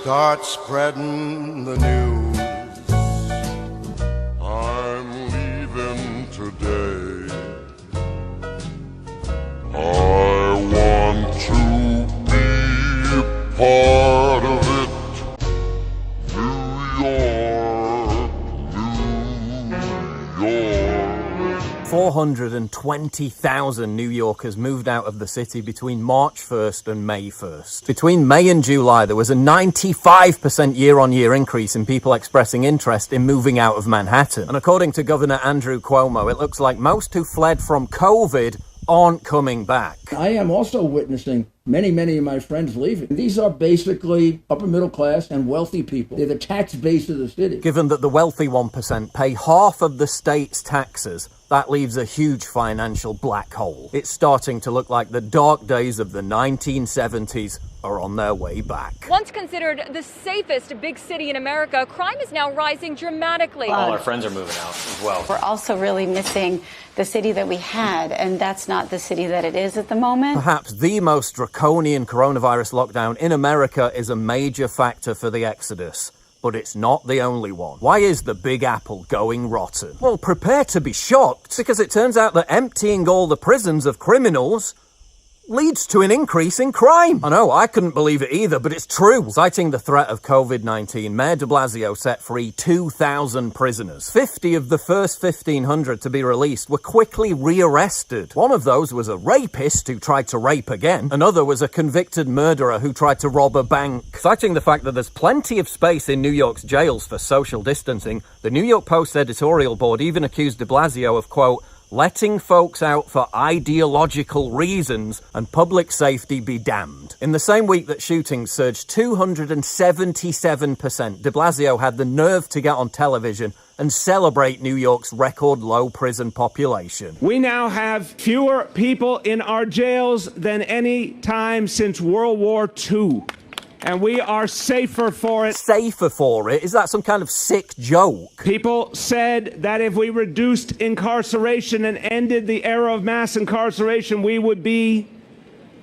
start spreading the news. I'm leaving today. I want to be a part of it. New York, New York. 420,000 New Yorkers moved out of the city between March 1st and May 1st. Between May and July, there was a 95% year-on-year increase in people expressing interest in moving out of Manhattan. And according to Governor Andrew Cuomo, it looks like most who fled from COVID aren't coming back. I am also witnessing many of my friends leaving. These are basically upper middle class and wealthy people. They're the tax base of the city. Given that the wealthy 1% pay half of the state's taxes, that leaves a huge financial black hole. It's starting to look like the dark days of the 1970s are on their way back. Once considered the safest big city in America, crime is now rising dramatically. All our friends are moving out as well. We're also really missing the city that we had, and that's not the city that it is at the moment. Perhaps the most draconian coronavirus lockdown in America is a major factor for the exodus. But it's not the only one. Why is the Big Apple going rotten? Well, prepare to be shocked, because it turns out that emptying all the prisons of criminals leads to an increase in crime. I know, I couldn't believe it either, but it's true. Citing the threat of COVID-19, Mayor de Blasio set free 2,000 prisoners. 50 of the first 1,500 to be released were quickly rearrested. One of those was a rapist who tried to rape again. Another was a convicted murderer who tried to rob a bank. Citing the fact that there's plenty of space in New York's jails for social distancing, the New York Post's editorial board even accused de Blasio of, quote, letting folks out for ideological reasons and public safety be damned. In the same week that shootings surged 277%, de Blasio had the nerve to get on television and celebrate New York's record low prison population. We now have fewer people in our jails than any time since World War II. And we are safer for it. Safer for it? Is that some kind of sick joke? People said that if we reduced incarceration and ended the era of mass incarceration, we would be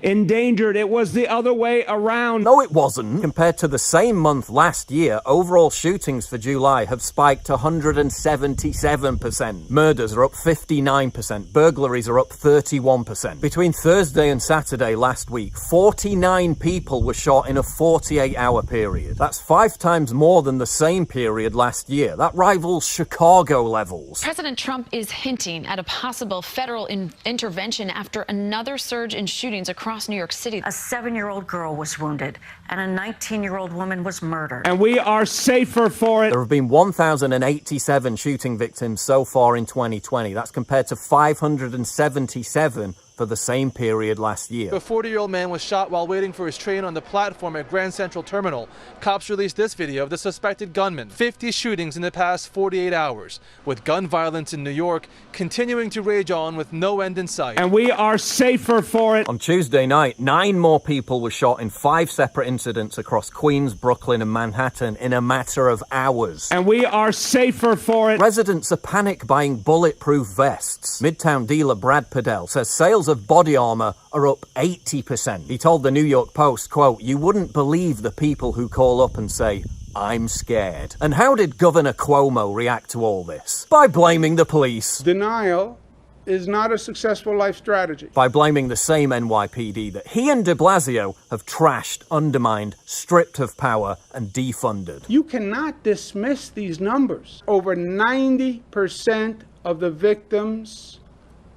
endangered. It was the other way around. No, it wasn't. Compared to the same month last year, overall shootings for July have spiked 177%. Murders are up 59%. Burglaries are up 31%. Between Thursday and Saturday last week, 49 people were shot in a 48-hour period. That's 5 times more than the same period last year. That rivals Chicago levels. President Trump is hinting at a possible federal intervention after another surge in shootings across New York City. A 7-year-old girl was wounded and a 19-year-old woman was murdered. And we are safer for it. There have been 1,087 shooting victims so far in 2020. That's compared to 577 for the same period last year. A 40-year-old man was shot while waiting for his train on the platform at Grand Central Terminal. Cops released this video of the suspected gunman. 50 shootings in the past 48 hours, with gun violence in New York continuing to rage on with no end in sight. And we are safer for it. On Tuesday night, 9 more people were shot in 5 separate incidents across Queens, Brooklyn, and Manhattan in a matter of hours. And we are safer for it. Residents are panic buying bulletproof vests. Midtown dealer Brad Padell says sales of body armor are up 80%. He told the New York Post, quote, "You wouldn't believe the people who call up and say, I'm scared." And how did Governor Cuomo react to all this? By blaming the police. Denial is not a successful life strategy. By blaming the same NYPD that he and de Blasio have trashed, undermined, stripped of power, and defunded. You cannot dismiss these numbers. Over 90% of the victims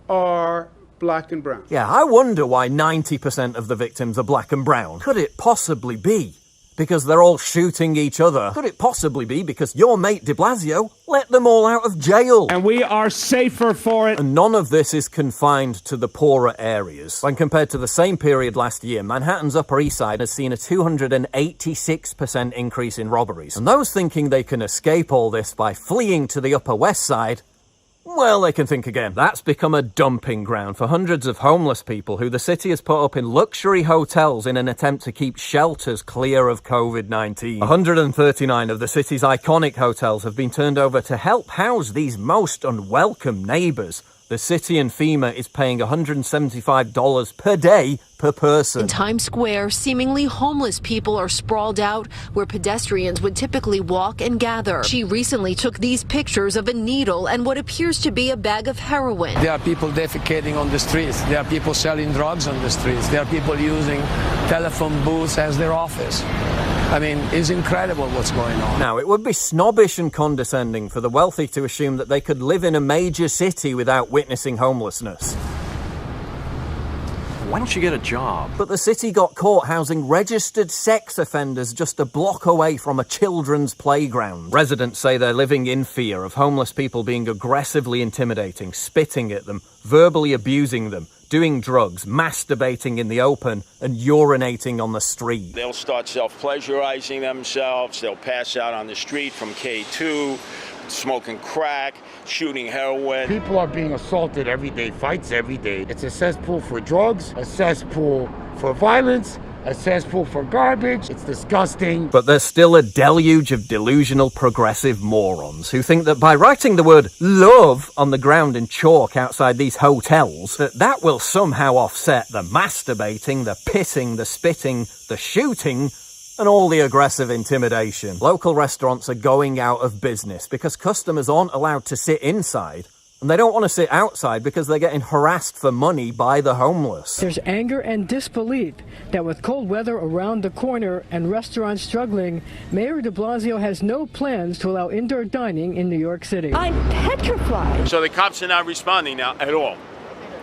are black and brown. Yeah, I wonder why 90% of the victims are black and brown. Could it possibly be because they're all shooting each other? Could it possibly be because your mate de Blasio let them all out of jail? And we are safer for it. And none of this is confined to the poorer areas. When compared to the same period last year, Manhattan's Upper East Side has seen a 286% increase in robberies. And those thinking they can escape all this by fleeing to the Upper West Side, well, they can think again. That's become a dumping ground for hundreds of homeless people who the city has put up in luxury hotels in an attempt to keep shelters clear of COVID-19. 139 of the city's iconic hotels have been turned over to help house these most unwelcome neighbours, The city and FEMA is paying $175 per day per person. In Times Square, seemingly homeless people are sprawled out where pedestrians would typically walk and gather. She recently took these pictures of a needle and what appears to be a bag of heroin. There are people defecating on the streets. There are people selling drugs on the streets. There are people using telephone booths as their office. I mean, it's incredible what's going on. Now, it would be snobbish and condescending for the wealthy to assume that they could live in a major city without witnessing homelessness. Why don't you get a job? But the city got caught housing registered sex offenders just a block away from a children's playground. Residents say they're living in fear of homeless people being aggressively intimidating, spitting at them, verbally abusing them, doing drugs, masturbating in the open, and urinating on the street. They'll start self-pleasurizing themselves. They'll pass out on the street from K2, smoking crack, shooting heroin. People are being assaulted every day, fights every day. It's a cesspool for drugs, a cesspool for violence, a cesspool for garbage. It's disgusting. But there's still a deluge of delusional progressive morons who think that by writing the word love on the ground in chalk outside these hotels, that will somehow offset the masturbating, the pissing, the spitting, the shooting, and all the aggressive intimidation. Local restaurants are going out of business because customers aren't allowed to sit inside, and they don't want to sit outside because they're getting harassed for money by the homeless. There's anger and disbelief that with cold weather around the corner and restaurants struggling, Mayor de Blasio has no plans to allow indoor dining in New York City. I'm petrified. So the cops are not responding now at all.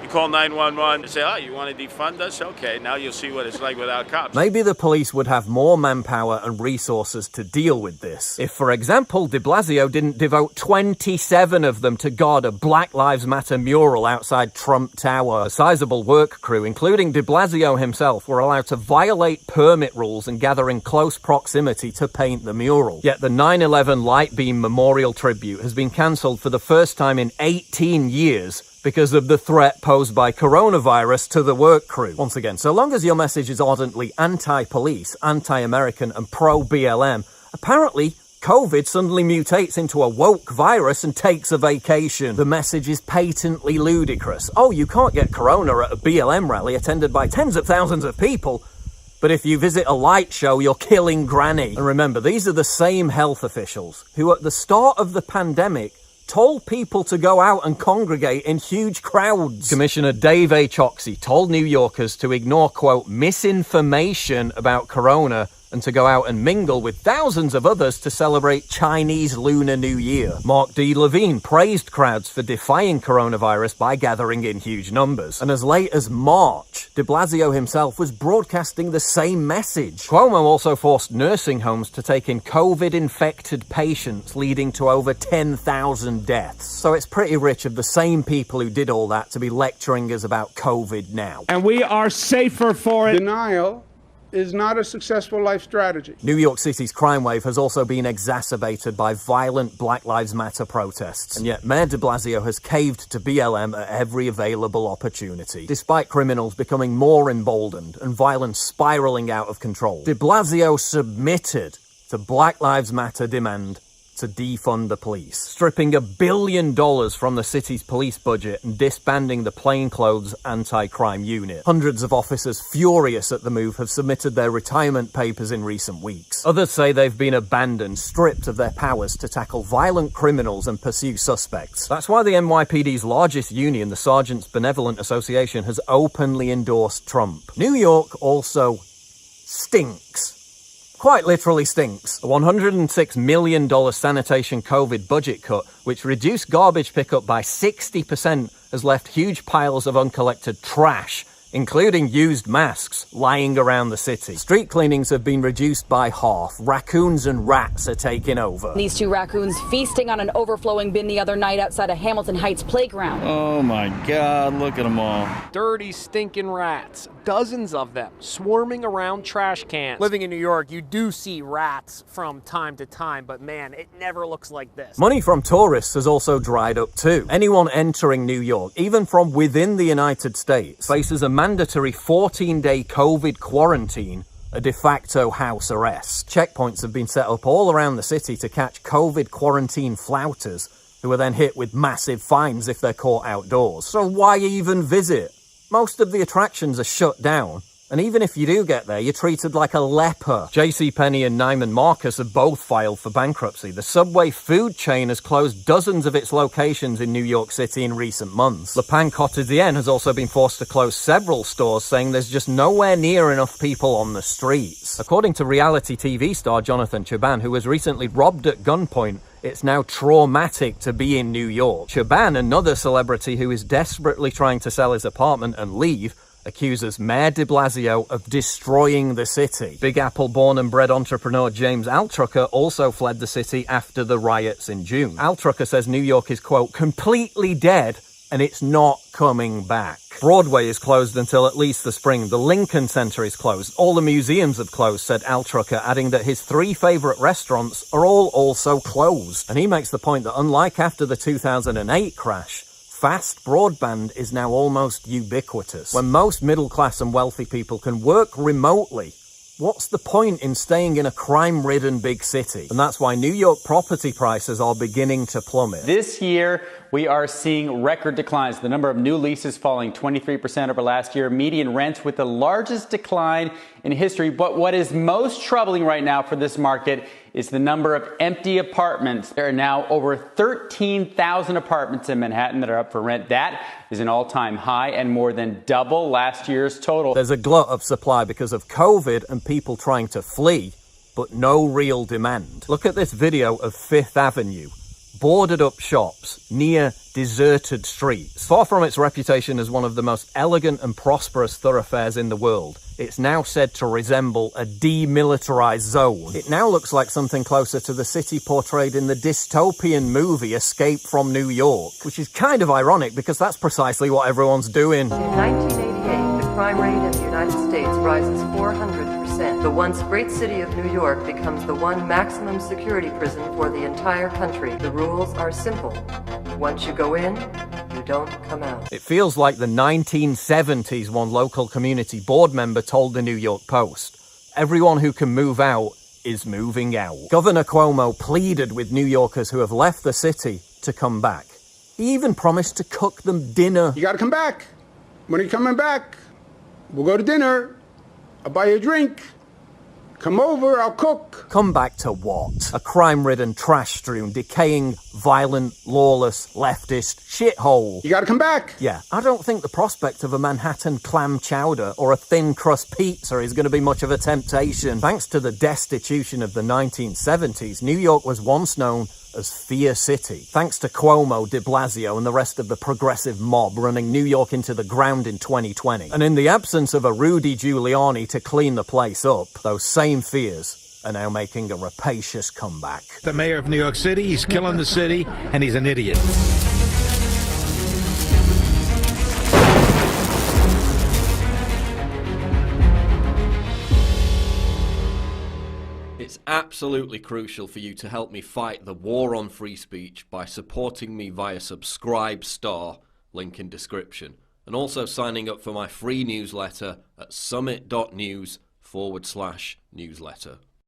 You call 911 and say, oh, you want to defund us? Okay, now you'll see what it's like without cops. Maybe the police would have more manpower and resources to deal with this if, for example, de Blasio didn't devote 27 of them to guard a Black Lives Matter mural outside Trump Tower. A sizable work crew, including de Blasio himself, were allowed to violate permit rules and gather in close proximity to paint the mural. Yet the 9/11 Light Beam Memorial Tribute has been cancelled for the first time in 18 years because of the threat posed by coronavirus to the work crew. Once again, so long as your message is ardently anti-police, anti-American, and pro-BLM, apparently COVID suddenly mutates into a woke virus and takes a vacation. The message is patently ludicrous. Oh, you can't get corona at a BLM rally attended by tens of thousands of people, but if you visit a light show, you're killing Granny. And remember, these are the same health officials who at the start of the pandemic told people to go out and congregate in huge crowds. Commissioner Dave H. Oxy told New Yorkers to ignore, quote, misinformation about corona and to go out and mingle with thousands of others to celebrate Chinese Lunar New Year. Mark D. Levine praised crowds for defying coronavirus by gathering in huge numbers. And as late as March, de Blasio himself was broadcasting the same message. Cuomo also forced nursing homes to take in COVID-infected patients, leading to over 10,000 deaths. So it's pretty rich of the same people who did all that to be lecturing us about COVID now. And we are safer for it. Denial is not a successful life strategy. New York City's crime wave has also been exacerbated by violent Black Lives Matter protests, and yet Mayor de Blasio has caved to BLM at every available opportunity. Despite criminals becoming more emboldened and violence spiraling out of control, de Blasio submitted to Black Lives Matter demand to defund the police, stripping $1 billion from the city's police budget and disbanding the plainclothes anti-crime unit. Hundreds of officers furious at the move have submitted their retirement papers in recent weeks. Others say they've been abandoned, stripped of their powers to tackle violent criminals and pursue suspects. That's why the NYPD's largest union, the Sergeants Benevolent Association, has openly endorsed Trump. New York also stinks. Quite literally stinks. A $106 million sanitation COVID budget cut, which reduced garbage pickup by 60%, has left huge piles of uncollected trash, including used masks, lying around the city. Street cleanings have been reduced by half. Raccoons and rats are taking over. These two raccoons feasting on an overflowing bin the other night outside a Hamilton Heights playground. Oh my God, look at them all. Dirty, stinking rats. Dozens of them swarming around trash cans. Living in New York, you do see rats from time to time, but man, it never looks like this. Money from tourists has also dried up too. Anyone entering New York, even from within the United States, faces a mandatory 14-day COVID quarantine, a de facto house arrest. Checkpoints have been set up all around the city to catch COVID quarantine flouters, who are then hit with massive fines if they're caught outdoors. So why even visit? Most of the attractions are shut down, and even if you do get there, you're treated like a leper. JCPenney and Neiman Marcus have both filed for bankruptcy. The Subway food chain has closed dozens of its locations in New York City in recent months. Le Pain Quotidien has also been forced to close several stores, saying there's just nowhere near enough people on the streets. According to reality TV star Jonathan Cheban, who was recently robbed at gunpoint, it's now traumatic to be in New York. Cheban, another celebrity who is desperately trying to sell his apartment and leave, accuses Mayor de Blasio of destroying the city. Big Apple born and bred entrepreneur James Altucher also fled the city after the riots in June. Altucher says New York is, quote, completely dead and it's not coming back. Broadway is closed until at least the spring. The Lincoln Center is closed. All the museums have closed, said Altucher, adding that his 3 favorite restaurants are all also closed. And he makes the point that unlike after the 2008 crash, fast broadband is now almost ubiquitous. When most middle-class and wealthy people can work remotely, what's the point in staying in a crime-ridden big city? And that's why New York property prices are beginning to plummet. This year, we are seeing record declines. The number of new leases falling 23% over last year. Median rents with the largest decline in history. But what is most troubling right now for this market is the number of empty apartments. There are now over 13,000 apartments in Manhattan that are up for rent. That is an all-time high and more than double last year's total. There's a glut of supply because of COVID and people trying to flee, but no real demand. Look at this video of Fifth Avenue. Boarded up shops near deserted streets. Far from its reputation as one of the most elegant and prosperous thoroughfares in the world, it's now said to resemble a demilitarized zone. It now looks like something closer to the city portrayed in the dystopian movie Escape from New York, which is kind of ironic because that's precisely what everyone's doing. In 1988, the crime rate in the United States rises 400%. The once great city of New York becomes the one maximum security prison for the entire country. The rules are simple. Once you go in, you don't come out. It feels like the 1970s, one local community board member told the New York Post. Everyone who can move out is moving out. Governor Cuomo pleaded with New Yorkers who have left the city to come back. He even promised to cook them dinner. You gotta come back. When are you coming back? We'll go to dinner. I'll buy you a drink. Come over, I'll cook. Come back to what? A crime-ridden, trash-strewn, decaying, violent, lawless, leftist shithole. You gotta come back. Yeah, I don't think the prospect of a Manhattan clam chowder or a thin-crust pizza is going to be much of a temptation. Thanks to the destitution of the 1970s, New York was once known as Fear City. Thanks to Cuomo, de Blasio, and the rest of the progressive mob running New York into the ground in 2020. And in the absence of a Rudy Giuliani to clean the place up, those same fears are now making a rapacious comeback. The mayor of New York City, he's killing the city, and he's an idiot. It's absolutely crucial for you to help me fight the war on free speech by supporting me via Subscribe Star, link in description, and also signing up for my free newsletter at summit.news/newsletter.